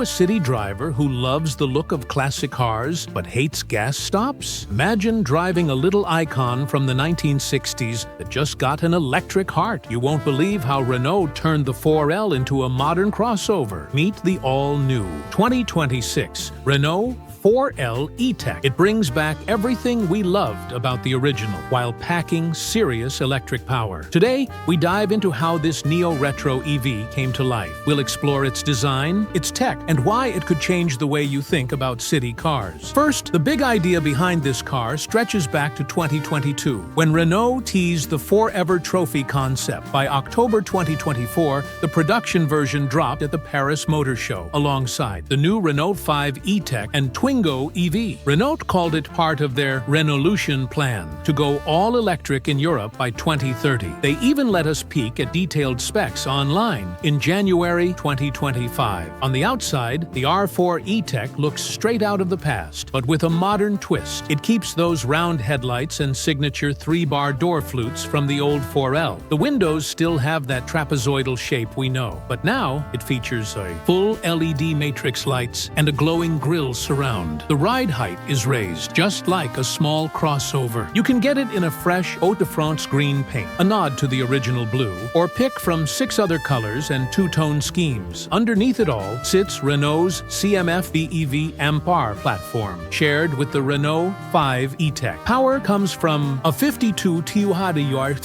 a city driver who loves the look of classic cars but hates gas stops? Imagine driving a little icon from the 1960s that just got an electric heart. You won't believe how Renault turned the 4L into a modern crossover. Meet the all-new 2026 Renault 4L E-Tech. It brings back everything we loved about the original while packing serious electric power. Today, we dive into how this neo-retro EV came to life. We'll explore its design, its tech, and why it could change the way you think about city cars. First, the big idea behind this car stretches back to 2022, when Renault teased the Forever Trophy concept. By October 2024, the production version dropped at the Paris Motor Show, alongside the new Renault 5 E-Tech and Twingo EV. Renault called it part of their Renaulution plan to go all-electric in Europe by 2030. They even let us peek at detailed specs online in January 2025. On the outside, the R4 E-Tech looks straight out of the past, but with a modern twist. It keeps those round headlights and signature 3-bar door flutes from the old 4L. The windows still have that trapezoidal shape we know, but now it features a full LED matrix lights and a glowing grille surround. The ride height is raised, just like a small crossover. You can get it in a fresh Haute de France green paint, a nod to the original blue, or pick from 6 other colors and 2-tone schemes. Underneath it all sits Renault's CMF BEV Ampere platform, shared with the Renault 5 E-Tech. Power comes from a 52 kWh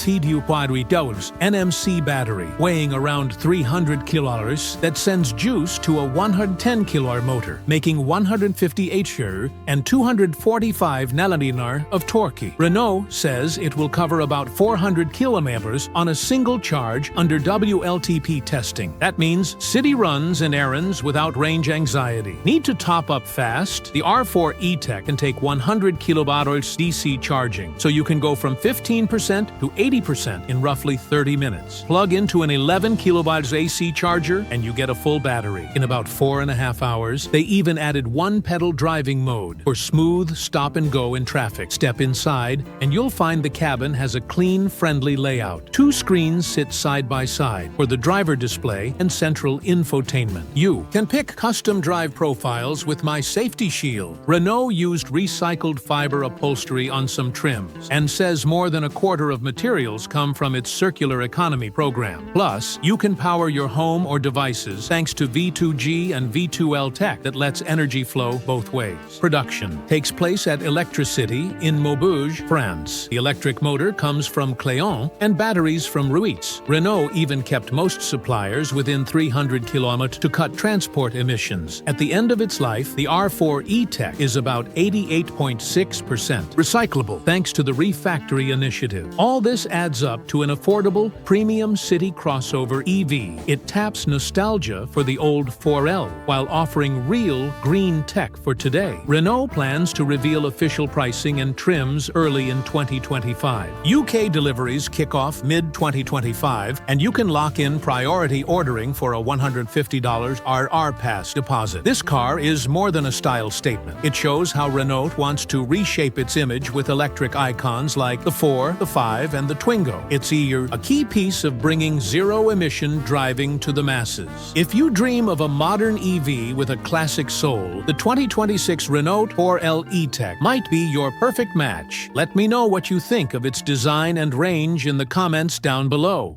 NMC battery, weighing around 300 kilos, that sends juice to a 110 kW motor, making 150 HP and 245 Nm of torque. Renault says it will cover about 400 km on a single charge under WLTP testing. That means city runs and errands without range anxiety. Need to top up fast? The R4 E-Tech can take 100 kWh DC charging, so you can go from 15% to 80% in roughly 30 minutes. Plug into an 11 kW AC charger and you get a full battery in about 4.5 hours. They even added one pedal driving mode for smooth stop-and-go in traffic. Step inside, and you'll find the cabin has a clean, friendly layout. 2 screens sit side by side for the driver display and central infotainment. You can pick custom drive profiles with My Safety Shield. Renault used recycled fiber upholstery on some trims and says more than a quarter of materials come from its circular economy program. Plus, you can power your home or devices thanks to V2G and V2L tech that lets energy flow both ways. Production takes place at Electricity in Maubeuge, France. The electric motor comes from Cléon and batteries from Ruitz. Renault even kept most suppliers within 300 km to cut transport emissions. At the end of its life, the R4 E-Tech is about 88.6% recyclable thanks to the Refactory initiative. All this adds up to an affordable, premium city crossover EV. It taps nostalgia for the old 4L while offering real green tech for today. Renault plans to reveal official pricing and trims early in 2025. UK deliveries kick off mid-2025, and you can lock in priority ordering for a $150 RR Pass deposit. This car is more than a style statement. It shows how Renault wants to reshape its image with electric icons like the 4, the 5, and the Twingo. It's a key piece of bringing zero-emission driving to the masses. If you dream of a modern EV with a classic soul, the 2026 Renault 4L E-Tech might be your perfect match. Let me know what you think of its design and range in the comments down below.